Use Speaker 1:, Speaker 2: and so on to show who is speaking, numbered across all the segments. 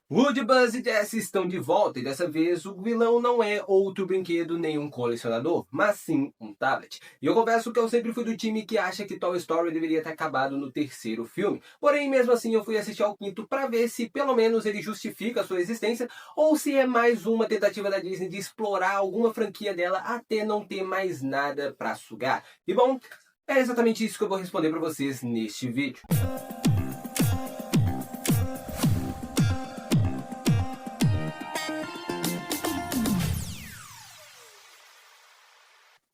Speaker 1: Woody, Buzz e Jessie estão de volta e dessa vez o vilão não é outro brinquedo nem um colecionador, mas sim um tablet. E eu confesso que eu sempre fui do time que acha que Toy Story deveria ter acabado no terceiro filme. Porém, mesmo assim, eu fui assistir ao quinto para ver se pelo menos ele justifica a sua existência ou se é mais uma tentativa da Disney de explorar alguma franquia dela até não ter mais nada para sugar. E bom, é exatamente isso que eu vou responder para vocês neste vídeo.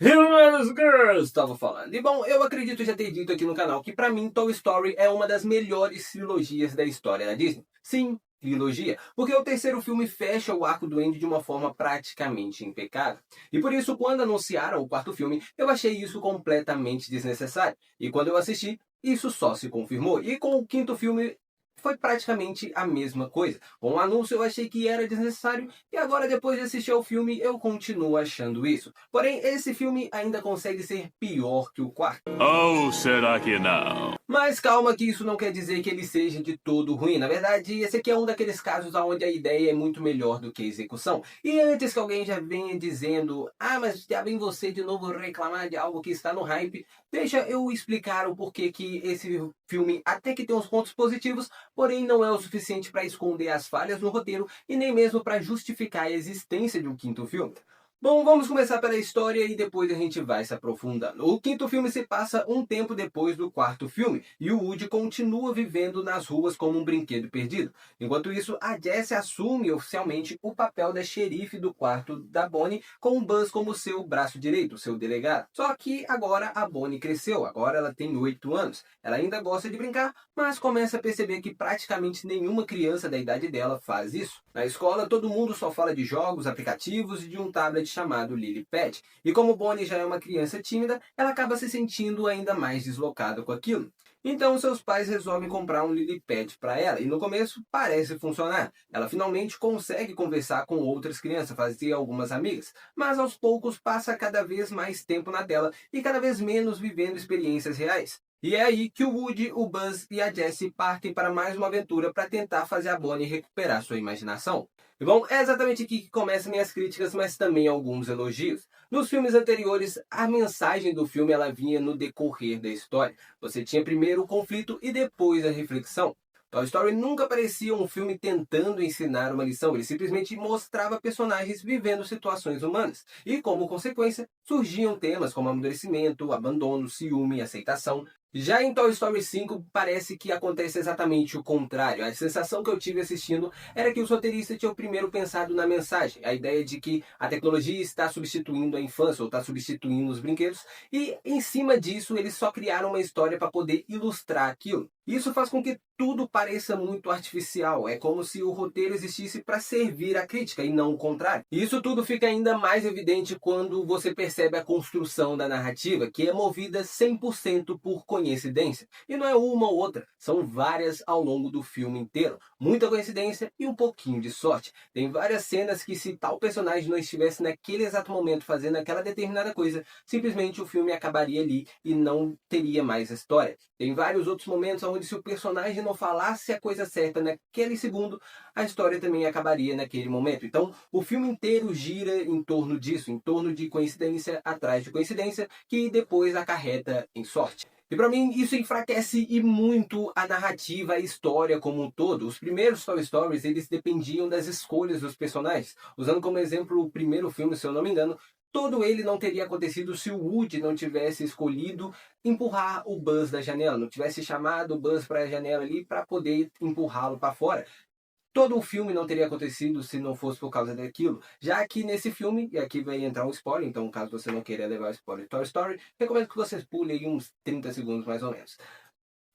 Speaker 1: Humans Girls, estava falando. E bom, eu acredito já ter dito aqui no canal que pra mim Toy Story é uma das melhores trilogias da história da Disney. Sim, trilogia, porque o terceiro filme fecha o arco do Andy de uma forma praticamente impecável. E por isso, quando anunciaram o quarto filme, eu achei isso completamente desnecessário. E quando eu assisti, isso só se confirmou. E com o quinto filme, foi praticamente a mesma coisa. Com o anúncio eu achei que era desnecessário e agora depois de assistir ao filme eu continuo achando isso. Porém, esse filme ainda consegue ser pior que o quarto.
Speaker 2: Ou será que não?
Speaker 1: Mas calma que isso não quer dizer que ele seja de todo ruim. Na verdade, esse aqui é um daqueles casos onde a ideia é muito melhor do que a execução. E antes que alguém já venha dizendo mas já vem você de novo reclamar de algo que está no hype, deixa eu explicar o porquê que esse filme até que tem uns pontos positivos, porém não é o suficiente para esconder as falhas no roteiro e nem mesmo para justificar a existência de um quinto filme. Bom, vamos começar pela história e depois a gente vai se aprofundando. O quinto filme se passa um tempo depois do quarto filme e o Woody continua vivendo nas ruas como um brinquedo perdido. Enquanto isso, a Jessie assume oficialmente o papel da xerife do quarto da Bonnie, com o Buzz como seu braço direito, seu delegado. Só que agora a Bonnie cresceu, agora ela tem 8 anos. Ela ainda gosta de brincar, mas começa a perceber que praticamente nenhuma criança da idade dela faz isso. Na escola, todo mundo só fala de jogos, aplicativos e de um tablet chamado Lilypad. E como Bonnie já é uma criança tímida, ela acaba se sentindo ainda mais deslocada com aquilo. Então seus pais resolvem comprar um Lilypad para ela e no começo parece funcionar. Ela finalmente consegue conversar com outras crianças, fazer algumas amigas, mas aos poucos passa cada vez mais tempo na tela e cada vez menos vivendo experiências reais. E é aí que o Woody, o Buzz e a Jessie partem para mais uma aventura para tentar fazer a Bonnie recuperar sua imaginação. E bom, é exatamente aqui que começam minhas críticas, mas também alguns elogios. Nos filmes anteriores, a mensagem do filme ela vinha no decorrer da história. Você tinha primeiro o conflito e depois a reflexão. Toy Story nunca parecia um filme tentando ensinar uma lição, ele simplesmente mostrava personagens vivendo situações humanas. E, como consequência, surgiam temas como amadurecimento, abandono, ciúme e aceitação. Já em Toy Story 5, parece que acontece exatamente o contrário. A sensação que eu tive assistindo era que os roteiristas tinham primeiro pensado na mensagem, a ideia de que a tecnologia está substituindo a infância ou está substituindo os brinquedos, e em cima disso eles só criaram uma história para poder ilustrar aquilo. Isso faz com que tudo pareça muito artificial, é como se o roteiro existisse para servir a crítica e não o contrário. E isso tudo fica ainda mais evidente quando você percebe a construção da narrativa, que é movida 100% por coincidência. E não é uma ou outra, são várias ao longo do filme inteiro. Muita coincidência e um pouquinho de sorte. Tem várias cenas que se tal personagem não estivesse naquele exato momento fazendo aquela determinada coisa, simplesmente o filme acabaria ali e não teria mais história. Tem vários outros momentos onde se o personagem não falasse a coisa certa naquele segundo, a história também acabaria naquele momento. Então, o filme inteiro gira em torno disso, em torno de coincidência atrás de coincidência, que depois acarreta em sorte. E para mim isso enfraquece e muito a narrativa, a história como um todo. Os primeiros Toy Stories, eles dependiam das escolhas dos personagens. Usando como exemplo o primeiro filme, se eu não me engano, todo ele não teria acontecido se o Woody não tivesse escolhido empurrar o Buzz da janela, não tivesse chamado o Buzz para a janela ali para poder empurrá-lo para fora. Todo o filme não teria acontecido se não fosse por causa daquilo. Já que nesse filme, e aqui vai entrar um spoiler, então caso você não queira levar o spoiler de Toy Story, recomendo que vocês pulem aí uns 30 segundos mais ou menos.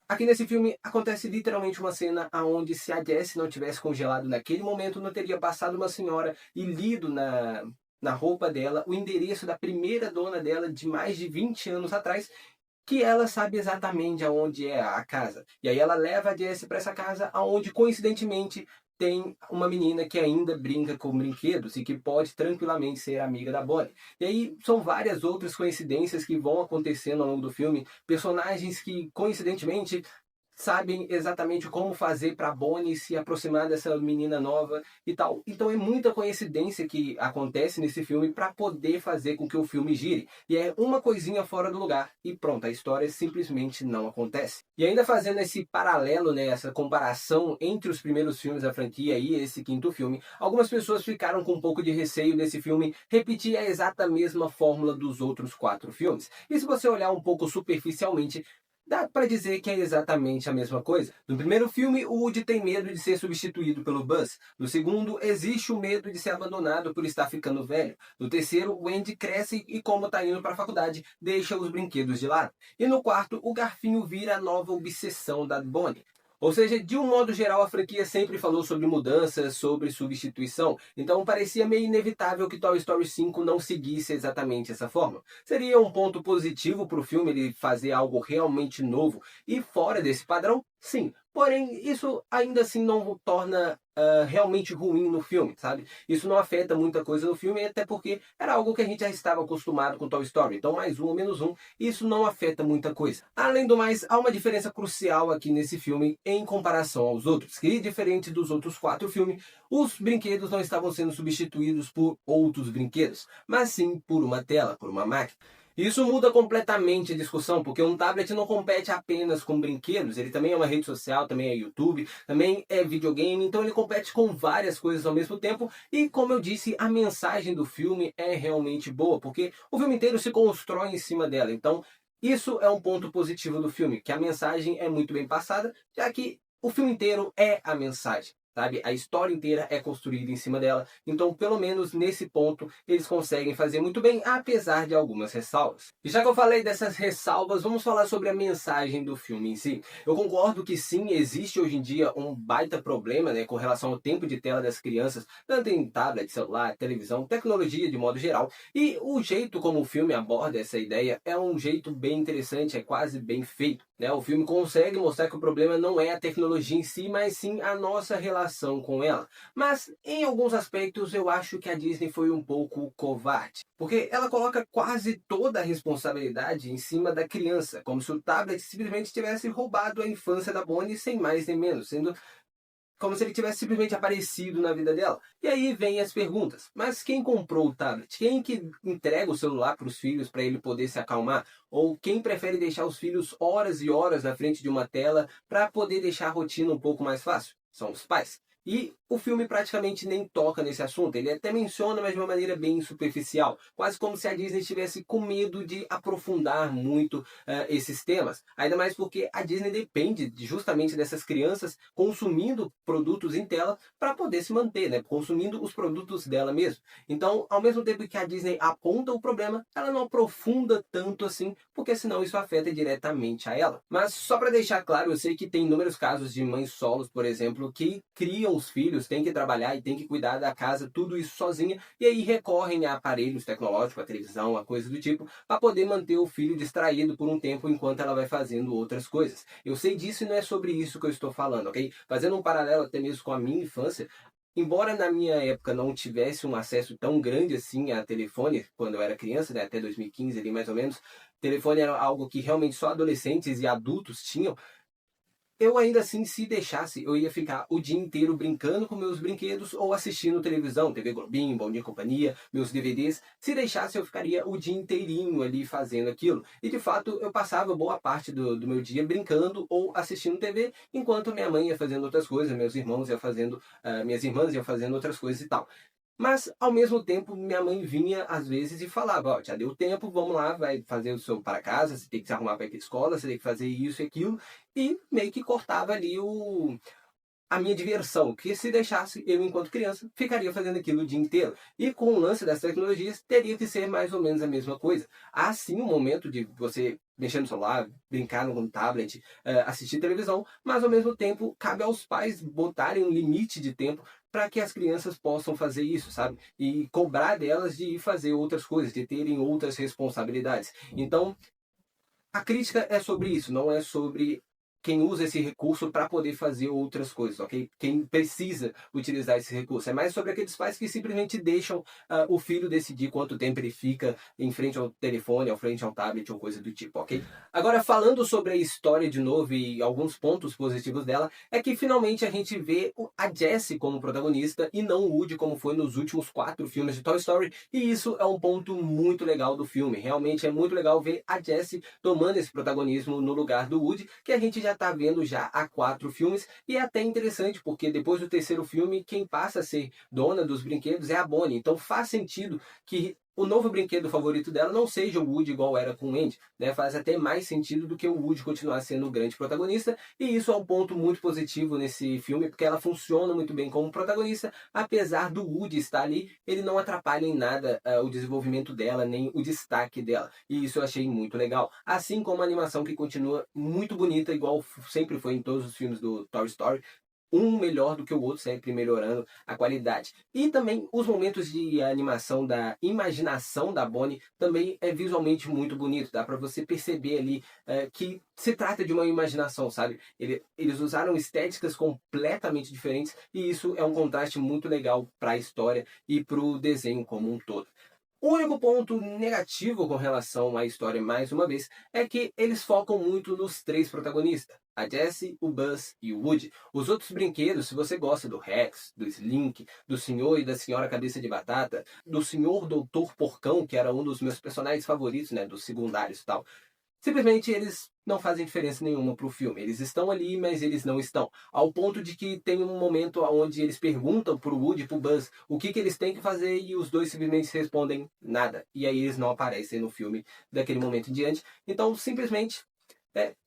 Speaker 1: Aqui nesse filme acontece literalmente uma cena onde se a Jessie não tivesse congelado naquele momento, não teria passado uma senhora e lido na roupa dela o endereço da primeira dona dela de mais de 20 anos atrás, que ela sabe exatamente aonde é a casa. E aí ela leva a Jessie para essa casa, aonde coincidentemente tem uma menina que ainda brinca com brinquedos e que pode tranquilamente ser amiga da Bonnie. E aí são várias outras coincidências que vão acontecendo ao longo do filme, personagens que coincidentemente sabem exatamente como fazer para Bonnie se aproximar dessa menina nova e tal. Então é muita coincidência que acontece nesse filme para poder fazer com que o filme gire. E é uma coisinha fora do lugar e pronto, a história simplesmente não acontece. E ainda fazendo esse paralelo, né, essa comparação entre os primeiros filmes da franquia e esse quinto filme, algumas pessoas ficaram com um pouco de receio desse filme repetir a exata mesma fórmula dos outros 4 filmes. E se você olhar um pouco superficialmente, dá para dizer que é exatamente a mesma coisa. No primeiro filme, o Woody tem medo de ser substituído pelo Buzz. No segundo, existe o medo de ser abandonado por estar ficando velho. No terceiro, o Andy cresce e, como está indo para a faculdade, deixa os brinquedos de lado. E no quarto, o garfinho vira a nova obsessão da Bonnie. Ou seja, de um modo geral, a franquia sempre falou sobre mudanças, sobre substituição, então parecia meio inevitável que Toy Story 5 não seguisse exatamente essa forma. Seria um ponto positivo para o filme ele fazer algo realmente novo e fora desse padrão? Sim. Porém, isso ainda assim não o torna realmente ruim no filme, sabe? Isso não afeta muita coisa no filme, até porque era algo que a gente já estava acostumado com Toy Story. Então, mais um ou menos um, isso não afeta muita coisa. Além do mais, há uma diferença crucial aqui nesse filme em comparação aos outros, que diferente dos outros 4 filmes, os brinquedos não estavam sendo substituídos por outros brinquedos, mas sim por uma tela, por uma máquina. Isso muda completamente a discussão, porque um tablet não compete apenas com brinquedos, ele também é uma rede social, também é YouTube, também é videogame, então ele compete com várias coisas ao mesmo tempo, e como eu disse, a mensagem do filme é realmente boa, porque o filme inteiro se constrói em cima dela, então isso é um ponto positivo do filme, que a mensagem é muito bem passada, já que o filme inteiro é a mensagem. Sabe? A história inteira é construída em cima dela. Então, pelo menos nesse ponto, eles conseguem fazer muito bem, apesar de algumas ressalvas. E já que eu falei dessas ressalvas, vamos falar sobre a mensagem do filme em si. Eu concordo que sim, existe hoje em dia um baita problema, né, com relação ao tempo de tela das crianças, tanto em tablet, celular, televisão, tecnologia de modo geral. E o jeito como o filme aborda essa ideia é um jeito bem interessante, é quase bem feito. Né? O filme consegue mostrar que o problema não é a tecnologia em si, mas sim a nossa relação com ela. Mas em alguns aspectos eu acho que a Disney foi um pouco covarde, porque ela coloca quase toda a responsabilidade em cima da criança, como se o tablet simplesmente tivesse roubado a infância da Bonnie sem mais nem menos, sendo como se ele tivesse simplesmente aparecido na vida dela. E aí vem as perguntas. Mas quem comprou o tablet? Quem que entrega o celular para os filhos para ele poder se acalmar? Ou quem prefere deixar os filhos horas e horas na frente de uma tela para poder deixar a rotina um pouco mais fácil? São os pais. E o filme praticamente nem toca nesse assunto. Ele até menciona, mas de uma maneira bem superficial. Quase como se a Disney estivesse com medo de aprofundar muito esses temas. Ainda mais porque a Disney depende justamente dessas crianças consumindo produtos em tela para poder se manter, né? Consumindo os produtos dela mesmo. Então, ao mesmo tempo que a Disney aponta o problema, ela não aprofunda tanto assim, porque senão isso afeta diretamente a ela. Mas só para deixar claro, eu sei que tem inúmeros casos de mães solos, por exemplo, que criam os filhos, têm que trabalhar e têm que cuidar da casa, tudo isso sozinha, e aí recorrem a aparelhos tecnológicos, a televisão, a coisa do tipo, para poder manter o filho distraído por um tempo enquanto ela vai fazendo outras coisas. Eu sei disso e não é sobre isso que eu estou falando, ok? Fazendo um paralelo até mesmo com a minha infância, embora na minha época não tivesse um acesso tão grande assim a telefone, quando eu era criança, né, até 2015 ali mais ou menos, telefone era algo que realmente só adolescentes e adultos tinham, eu ainda assim, se deixasse, eu ia ficar o dia inteiro brincando com meus brinquedos ou assistindo televisão, TV Globinho, Bom Dia e Companhia, meus DVDs. Se deixasse, eu ficaria o dia inteirinho ali fazendo aquilo. E de fato, eu passava boa parte do meu dia brincando ou assistindo TV, enquanto minha mãe ia fazendo outras coisas, meus irmãos iam fazendo, minhas irmãs iam fazendo outras coisas e tal. Mas, ao mesmo tempo, minha mãe vinha às vezes e falava, ó, já deu tempo, vamos lá, vai fazer o seu para casa, você tem que se arrumar para ir para a escola, você tem que fazer isso e aquilo, e meio que cortava ali a minha diversão, que se deixasse, eu enquanto criança, ficaria fazendo aquilo o dia inteiro. E com o lance das tecnologias, teria que ser mais ou menos a mesma coisa. Há sim um momento de você mexer no celular, brincar no tablet, assistir televisão, mas ao mesmo tempo cabe aos pais botarem um limite de tempo para que as crianças possam fazer isso, sabe? E cobrar delas de ir fazer outras coisas, de terem outras responsabilidades. Então, a crítica é sobre isso, não é sobre quem usa esse recurso para poder fazer outras coisas, ok? Quem precisa utilizar esse recurso. É mais sobre aqueles pais que simplesmente deixam o filho decidir quanto tempo ele fica em frente ao telefone, ao frente ao tablet ou coisa do tipo, ok? Agora, falando sobre a história de novo e alguns pontos positivos dela, é que finalmente a gente vê a Jessie como protagonista e não o Woody como foi nos últimos 4 filmes de Toy Story, e isso é um ponto muito legal do filme. Realmente é muito legal ver a Jessie tomando esse protagonismo no lugar do Woody, que a gente já está vendo já há 4 filmes, e é até interessante porque depois do terceiro filme, quem passa a ser dona dos brinquedos é a Bonnie, então faz sentido que o novo brinquedo favorito dela não seja o Woody igual era com o Andy, né? Faz até mais sentido do que o Woody continuar sendo o grande protagonista, e isso é um ponto muito positivo nesse filme, porque ela funciona muito bem como protagonista, apesar do Woody estar ali, ele não atrapalha em nada o desenvolvimento dela, nem o destaque dela, e isso eu achei muito legal. Assim como a animação que continua muito bonita, igual sempre foi em todos os filmes do Toy Story, um melhor do que o outro, sempre melhorando a qualidade. E também os momentos de animação da imaginação da Bonnie também é visualmente muito bonito. Dá para você perceber ali que se trata de uma imaginação, sabe? Eles usaram estéticas completamente diferentes e isso é um contraste muito legal para a história e para o desenho como um todo. O único ponto negativo com relação à história, mais uma vez, é que eles focam muito nos 3 protagonistas. A Jessie, o Buzz e o Woody. Os outros brinquedos, se você gosta do Rex, do Slink, do Senhor e da Senhora Cabeça de Batata, do Senhor Doutor Porcão, que era um dos meus personagens favoritos, né, dos secundários e tal, simplesmente eles não fazem diferença nenhuma pro filme. Eles estão ali, mas eles não estão. Ao ponto de que tem um momento onde eles perguntam pro Woody e pro Buzz o que eles têm que fazer e os dois simplesmente respondem nada. E aí eles não aparecem no filme daquele momento em diante. Então, simplesmente,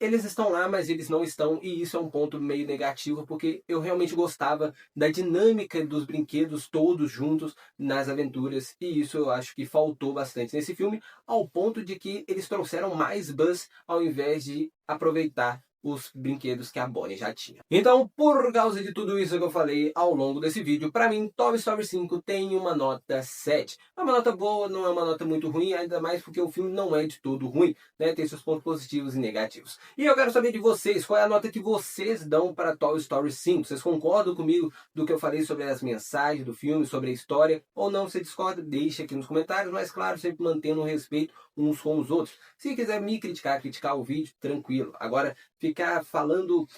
Speaker 1: eles estão lá, mas eles não estão, e isso é um ponto meio negativo, porque eu realmente gostava da dinâmica dos brinquedos todos juntos nas aventuras, e isso eu acho que faltou bastante nesse filme, ao ponto de que eles trouxeram mais Buzz ao invés de aproveitar os brinquedos que a Bonnie já tinha. Então, por causa de tudo isso que eu falei ao longo desse vídeo, para mim, Toy Story 5 tem uma nota 7. É uma nota boa, não é uma nota muito ruim, ainda mais porque o filme não é de todo ruim, né? Tem seus pontos positivos e negativos. E eu quero saber de vocês, qual é a nota que vocês dão para Toy Story 5? Vocês concordam comigo do que eu falei sobre as mensagens do filme, sobre a história, ou não? Se discorda, deixa aqui nos comentários, mas claro, sempre mantendo o respeito uns com os outros. Se quiser me criticar o vídeo, tranquilo. Agora, ficar falando,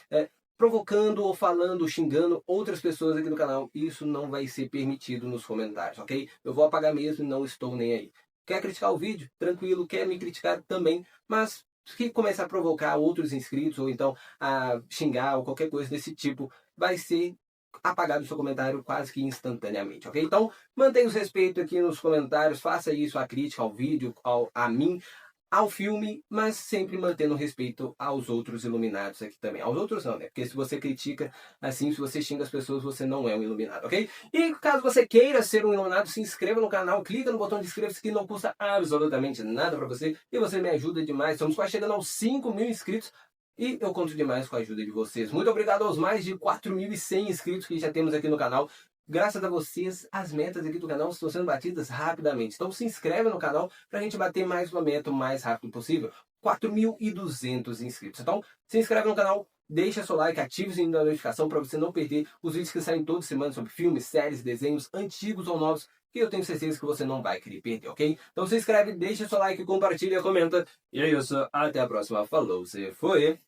Speaker 1: provocando ou falando, xingando outras pessoas aqui no canal, isso não vai ser permitido nos comentários, ok? Eu vou apagar mesmo e não estou nem aí. Quer criticar o vídeo? Tranquilo. Quer me criticar também, mas se começar a provocar outros inscritos ou então a xingar ou qualquer coisa desse tipo, vai ser apagado o seu comentário quase que instantaneamente, ok? Então, mantenha o respeito aqui nos comentários, faça isso, a crítica ao vídeo, a mim, ao filme, mas sempre mantendo respeito aos outros iluminados aqui também. Aos outros não, né? Porque se você critica assim, se você xinga as pessoas, você não é um iluminado, ok? E caso você queira ser um iluminado, se inscreva no canal, clica no botão de inscrever-se que não custa absolutamente nada pra você e você me ajuda demais. Estamos quase chegando aos 5.000 inscritos. E eu conto demais com a ajuda de vocês. Muito obrigado aos mais de 4.100 inscritos que já temos aqui no canal. Graças a vocês, as metas aqui do canal estão sendo batidas rapidamente. Então se inscreve no canal para a gente bater mais uma meta o mais rápido possível. 4.200 inscritos. Então se inscreve no canal, deixa seu like, ative o sininho da notificação para você não perder os vídeos que saem toda semana sobre filmes, séries, desenhos, antigos ou novos, que eu tenho certeza que você não vai querer perder, ok? Então se inscreve, deixa seu like, compartilha, comenta. E é isso, até a próxima. Falou, você foi!